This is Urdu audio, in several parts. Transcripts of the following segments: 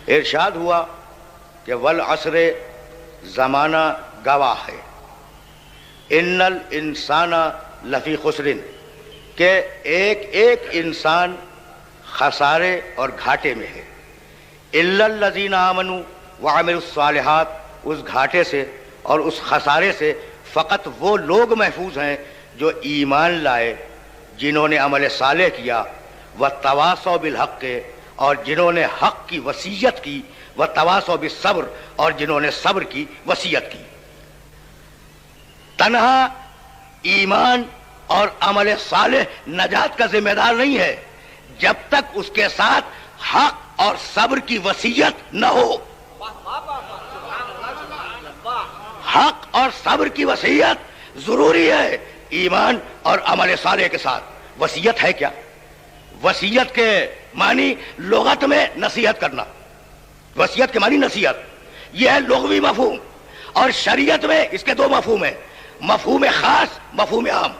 ارشاد ہوا کہ والعصر زمانہ گواہ ہے، ان الانسان لفی خسر، کہ ایک ایک انسان خسارے اور گھاٹے میں ہے، الا الذین آمنوا وعملوا الصالحات، اس گھاٹے سے اور اس خسارے سے فقط وہ لوگ محفوظ ہیں جو ایمان لائے، جنہوں نے عمل صالح کیا، وتواصوا بالحق، اور جنہوں نے حق کی وصیت کی، وتواصوا بالصبر، اور جنہوں نے صبر کی وصیت کی۔ تنہا ایمان اور عمل صالح نجات کا ذمہ دار نہیں ہے جب تک اس کے ساتھ حق اور صبر کی وصیت نہ ہو۔ حق اور صبر کی وصیت ضروری ہے ایمان اور عمل صالح کے ساتھ۔ وصیت ہے کیا؟ وصیت کے معنی لغت میں نصیحت کرنا، وصیت کے معنی نصیحت، یہ ہے لغوی مفہوم، اور شریعت میں اس کے دو مفہوم ہیں، مفہوم خاص، مفہوم عام۔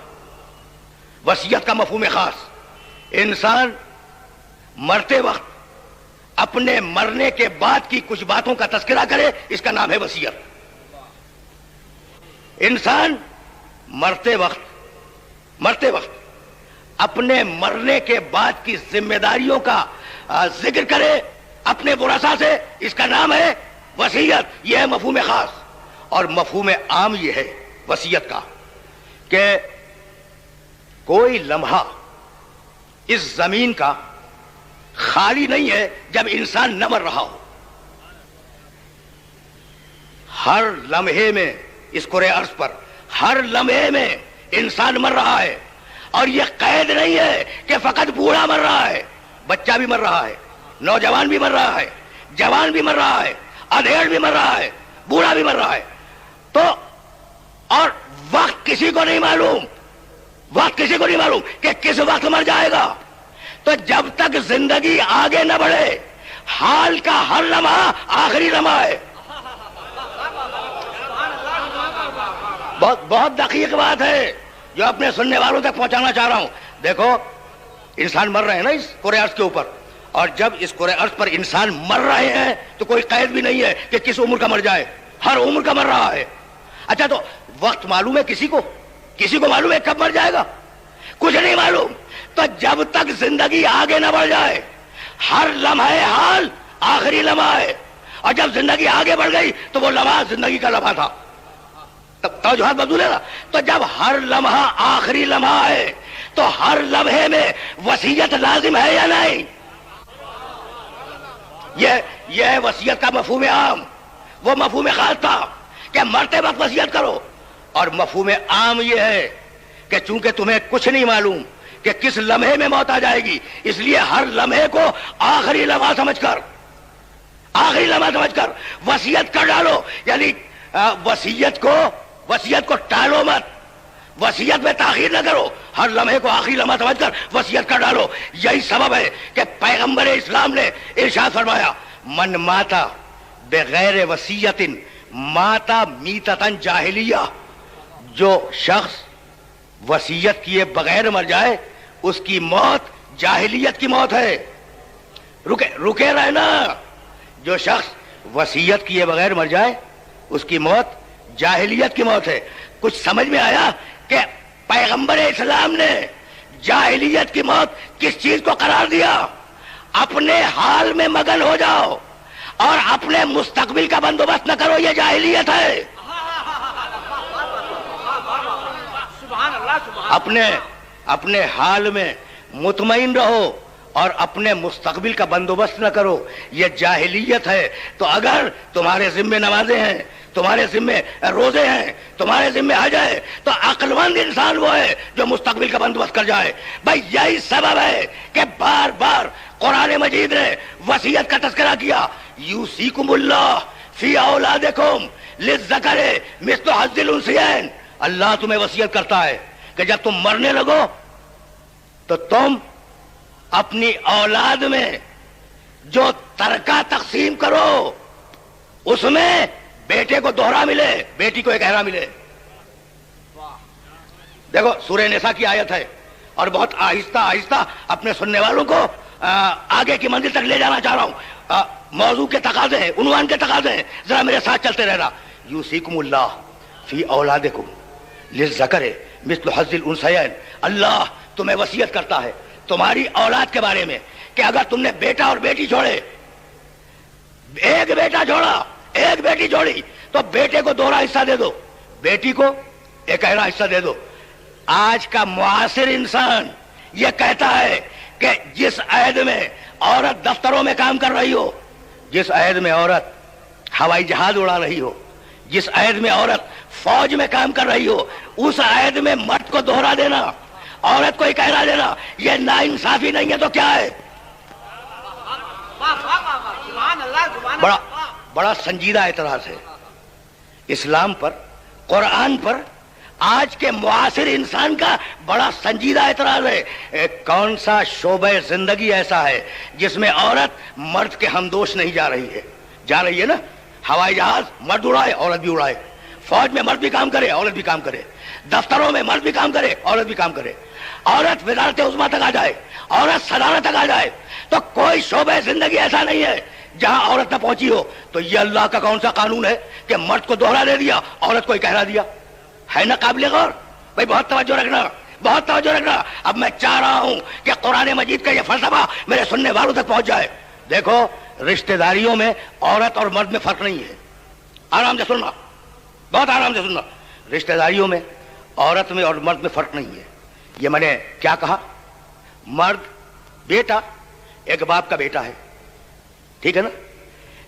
وصیت کا مفہوم خاص، انسان مرتے وقت اپنے مرنے کے بعد کی کچھ باتوں کا تذکرہ کرے، اس کا نام ہے وصیت۔ انسان مرتے وقت اپنے مرنے کے بعد کی ذمہ داریوں کا ذکر کرے اپنے ورثاء سے، اس کا نام ہے وصیت۔ یہ ہے مفہوم خاص۔ اور مفہوم عام یہ ہے وصیت کا کہ کوئی لمحہ اس زمین کا خالی نہیں ہے جب انسان نہ مر رہا ہو۔ ہر لمحے میں اس کرۂ ارض پر ہر لمحے میں انسان مر رہا ہے، اور یہ قید نہیں ہے کہ فقط بوڑھا مر رہا ہے، بچہ بھی مر رہا ہے، نوجوان بھی مر رہا ہے، جوان بھی مر رہا ہے، ادھیڑ بھی مر رہا ہے، بوڑھا بھی مر رہا ہے۔ تو اور وقت کسی کو نہیں معلوم، کہ کس وقت مر جائے گا۔ تو جب تک زندگی آگے نہ بڑھے، حال کا ہر لمحہ آخری لمحہ ہے۔ بہت دقیق بات ہے جو اپنے سننے والوں تک پہنچانا چاہ رہا ہوں۔ دیکھو، انسان مر رہے ہیں نا اس کرۂ ارض کے اوپر، اور جب اس کرۂ ارض پر انسان مر رہے ہیں تو کوئی قید بھی نہیں ہے کہ کس عمر کا مر جائے، ہر عمر کا مر رہا ہے۔ اچھا، تو وقت معلوم ہے کسی کو معلوم ہے کب مر جائے گا؟ کچھ نہیں معلوم۔ تو جب تک زندگی آگے نہ بڑھ جائے، ہر لمحہ حال آخری لمحہ ہے، اور جب زندگی آگے بڑھ گئی تو وہ لمحہ زندگی کا لمحہ تھا۔ توجہات بدلے گا۔ تو جب ہر لمحہ آخری لمحہ ہے تو ہر لمحے میں وصیت لازم ہے یا نہیں؟ یہ ہے وصیت کا مفہوم عام۔ وہ مفہوم خاص تھا کہ مرتے وقت وصیت کرو، اور مفہوم عام یہ ہے کہ چونکہ تمہیں کچھ نہیں معلوم کہ کس لمحے میں موت آ جائے گی، اس لیے ہر لمحے کو آخری لمحہ سمجھ کر وصیت کر ڈالو۔ یعنی وصیت کو ٹالو مت، وصیت میں تاخیر نہ کرو، ہر لمحے کو آخری لمحہ سمجھ کر وصیت کر ڈالو۔ یہی سبب ہے کہ پیغمبر اسلام نے ارشاد فرمایا، من ماتا بغیر وصیت ماتا میتتن جاہلیہ، جو شخص وصیت کیے بغیر مر جائے اس کی موت جاہلیت کی موت ہے۔ رکے رہنا، جو شخص وصیت کیے بغیر مر جائے اس کی موت جاہلیت کی موت ہے۔ کچھ سمجھ میں آیا کہ پیغمبر اسلام نے جاہلیت کی موت کس چیز کو قرار دیا؟ اپنے حال میں مگن ہو جاؤ اور اپنے مستقبل کا بندوبست نہ کرو، یہ جاہلیت ہے۔ اپنے حال میں مطمئن رہو اور اپنے مستقبل کا بندوبست نہ کرو، یہ جاہلیت ہے۔ تو اگر تمہارے ذمے نمازیں ہیں، تمہارے ذمے روزے ہیں، تمہارے ذمے حج ہے، تو عقل مند انسان وہ ہے جو مستقبل کا بندوبست کر جائے۔ بھائی یہی سبب ہے کہ بار بار قرآن مجید نے وصیت کا تذکرہ کیا، یوصیکم اللہ فی اولادکم للذکر مثل حظ الانثیین۔ اللہ تمہیں وصیت کرتا ہے کہ جب تم مرنے لگو تو تم اپنی اولاد میں جو ترکہ تقسیم کرو اس میں بیٹے کو دوہرا ملے، بیٹی کو ایک اہرا ملے۔ دیکھو سورہ نساء کی آیت ہے، اور بہت آہستہ آہستہ اپنے سننے والوں کو آگے کی منزل تک لے جانا چاہ رہا ہوں۔ موضوع کے تقاضے ہیں, عنوان کے تقاضے ہیں, ذرا میرے ساتھ چلتے رہنا. یوصیکم اللہ فی اولادکم للذکر مثل حظ الانثیین. اللہ تمہیں وصیت کرتا ہے تمہاری اولاد کے بارے میں کہ اگر تم نے بیٹا اور بیٹی چھوڑے, ایک بیٹا چھوڑا ایک بیٹی چھوڑی, تو بیٹے کو دوہرا حصہ دے دو, بیٹی کو ایک اہرا حصہ دے دو. آج کا معاصر انسان یہ کہتا ہے کہ جس عہد میں عورت دفتروں میں کام کر رہی ہو, جس عہد میں عورت ہوائی جہاز اڑا رہی ہو, جس عہد میں عورت فوج میں کام کر رہی ہو, اس عہد میں مرد کو دوہرا دینا, عورت کو ایک اہرا دینا, یہ ناانصافی نہیں ہے تو کیا ہے؟ بڑا سنجیدہ اعتراض ہے اسلام پر, قرآن پر. آج کے معاصر انسان کا بڑا سنجیدہ اعتراض ہے. کون سا شعبہ زندگی ایسا ہے جس میں عورت مرد کے ہمدوش نہیں جا رہی ہے؟ جا رہی ہے نا. ہوائی جہاز مرد اڑائے عورت بھی اڑائے, فوج میں مرد بھی کام کرے عورت بھی کام کرے, دفتروں میں مرد بھی کام کرے عورت بھی کام کرے, عورت وزارت عظمیٰ تک آ جائے, عورت صدارت تک آ جائے, تو کوئی شعبہ زندگی ایسا نہیں ہے جہاں عورت نہ پہنچی ہو. تو یہ اللہ کا کون سا قانون ہے کہ مرد کو دوہرا دے دیا, عورت کو ایک اہرا دیا؟ ہے نا قابل غور؟ بھائی بہت توجہ رکھنا, بہت توجہ رکھنا. اب میں چاہ رہا ہوں کہ قرآن مجید کا یہ فلسفہ میرے سننے والوں تک پہنچ جائے. دیکھو رشتہ داریوں میں عورت اور مرد میں فرق نہیں ہے. آرام سے سننا, بہت آرام سے سننا. رشتہ داریوں میں عورت میں اور مرد میں فرق نہیں ہے. یہ میں نے کیا کہا؟ مرد بیٹا ایک باپ کا بیٹا ہے, ٹھیک ہے نا.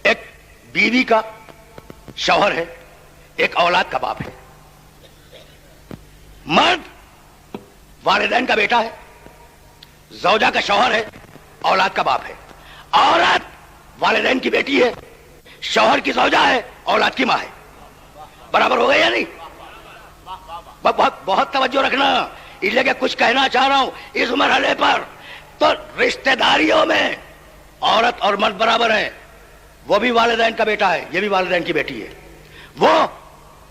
ایک بیوی کا شوہر ہے, ایک اولاد کا باپ ہے. مرد والدین کا بیٹا ہے, زوجہ کا شوہر ہے, اولاد کا باپ ہے. عورت والدین کی بیٹی ہے, شوہر کی زوجہ ہے, اولاد کی ماں ہے. برابر ہو گئے یا نہیں؟ بہت توجہ رکھنا, اس لیے کہ کچھ کہنا چاہ رہا ہوں اس مرحلے پر. تو رشتہ داریوں میں عورت اور مرد برابر ہیں. وہ بھی والدین کا بیٹا ہے, یہ بھی والدین کی بیٹی ہے. وہ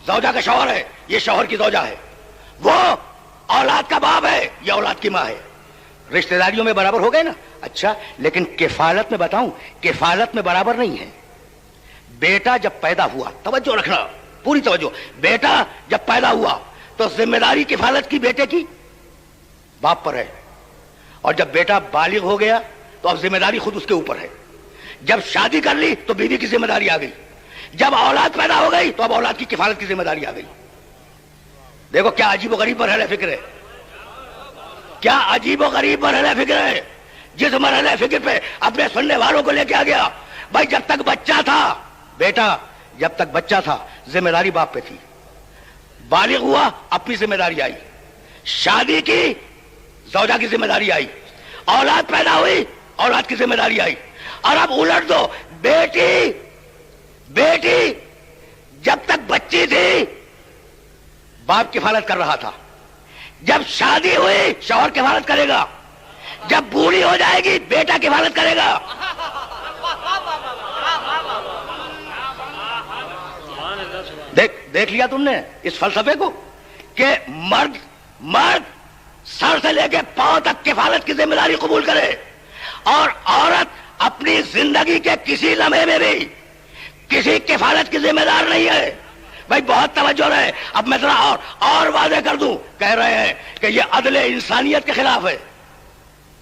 زوجہ کا شوہر ہے, یہ شوہر کی زوجہ ہے. وہ اولاد کا باپ ہے, یہ اولاد کی ماں ہے. رشتہ داریوں میں برابر ہو گئے نا. اچھا, لیکن کفالت میں بتاؤں, کفالت میں برابر نہیں ہے. بیٹا جب پیدا ہوا, توجہ رکھنا, پوری توجہ, بیٹا جب پیدا ہوا تو ذمہ داری کفالت کی بیٹے کی باپ پر ہے, اور جب بیٹا بالغ ہو گیا تو اب ذمہ داری خود اس کے اوپر ہے. جب شادی کر لی تو بیوی کی ذمہ داری آ گئی. جب اولاد پیدا ہو گئی تو اب اولاد کی کفالت کی ذمہ داری آ گئی. دیکھو کیا عجیب و غریب مرحلہ فکر ہے, کیا عجیب و غریب مرحلہ فکر ہے. جس مرحلہ فکر پہ اپنے سننے والوں کو لے کے آ گیا. بھائی جب تک بچہ تھا, بیٹا جب تک بچہ تھا ذمہ داری باپ پہ تھی. بالغ ہوا اپنی ذمہ داری آئی, شادی کی زوجہ کی ذمہ داری آئی, اولاد پیدا ہوئی اولاد کی ذمہ داری آئی. اور اب الٹ دو, بیٹی جب تک بچی تھی باپ کفالت کر رہا تھا, جب شادی ہوئی شوہر کفالت کرے گا, جب بوڑھی ہو جائے گی بیٹا کفالت کرے گا. دیکھ لیا تم نے اس فلسفے کو کہ مرد سر سے لے کے پاؤں تک کفالت کی ذمہ داری قبول کرے, اور عورت اپنی زندگی کے کسی لمحے میں بھی کسی کفالت کی ذمہ دار نہیں ہے. بھائی بہت توجہ رہے. اب میں ذرا اور واضح کر دوں, کہہ رہے ہیں کہ یہ عدل انسانیت کے خلاف ہے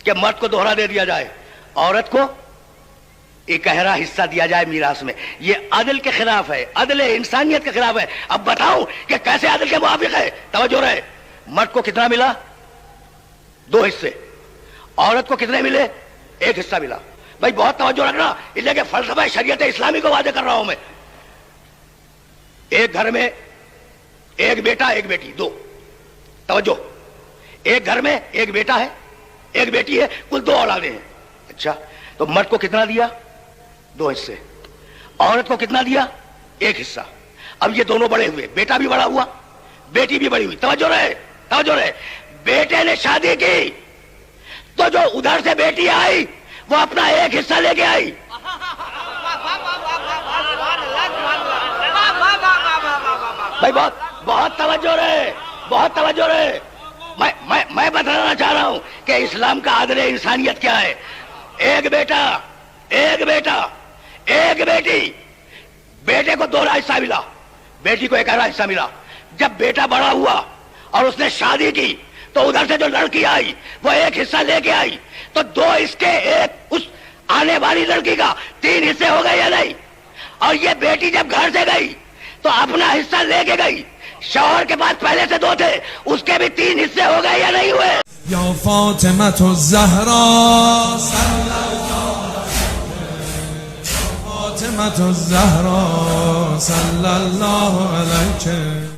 کہ مرد کو دوہرا دے دیا جائے, عورت کو اکہرا حصہ دیا جائے میراث میں. یہ عدل کے خلاف ہے, عدل انسانیت کے خلاف ہے. اب بتاؤں کہ کیسے عدل کے موافق ہے. توجہ رہے. مرد کو کتنا ملا؟ 2 حصے. عورت کو کتنے ملے؟ 1 حصہ ملا. بھائی بہت توجہ رکھنا, اس لیے کہ فلسفہ شریعت اسلامی کو واضح کر رہا ہوں میں. ایک گھر میں ایک بیٹا ایک بیٹی, 2. توجہ, ایک گھر میں ایک بیٹا ہے ایک بیٹی ہے, کل 2 اولادیں ہیں. اچھا, تو مرد کو کتنا دیا؟ 2 حصے. عورت کو کتنا دیا؟ 1 حصہ. اب یہ دونوں بڑے ہوئے, بیٹا بھی بڑا ہوا بیٹی بھی بڑی ہوئی. توجہ رہے, توجہ رہے. بیٹے نے شادی کی تو جو ادھر سے بیٹی آئی وہ اپنا 1 حصہ لے کے آئی. بھائی بہت توجہ رہے, بہت توجہ رہے. میں بتانا چاہ رہا ہوں کہ اسلام کا عدل انسانیت کیا ہے. ایک بیٹا ایک بیٹا ایک بیٹی. بیٹے کو 2 حصہ ملا, بیٹی کو 1 حصہ ملا. جب بیٹا بڑا ہوا اور اس نے شادی کی تو ادھر سے جو لڑکی آئی وہ 1 حصہ لے کے آئی, تو 2 اس کے 1 اس آنے والی لڑکی کا 3 حصے ہو گئے یا نہیں؟ اور یہ بیٹی جب گھر سے گئی تو اپنا حصہ لے کے گئی. شوہر کے پاس پہلے سے 2 تھے, اس کے بھی 3 حصے ہو گئے یا نہیں ہوئے؟ یا فاطمة الزهراء صلی اللہ فاطمة الزهراء صلی اللہ علیہ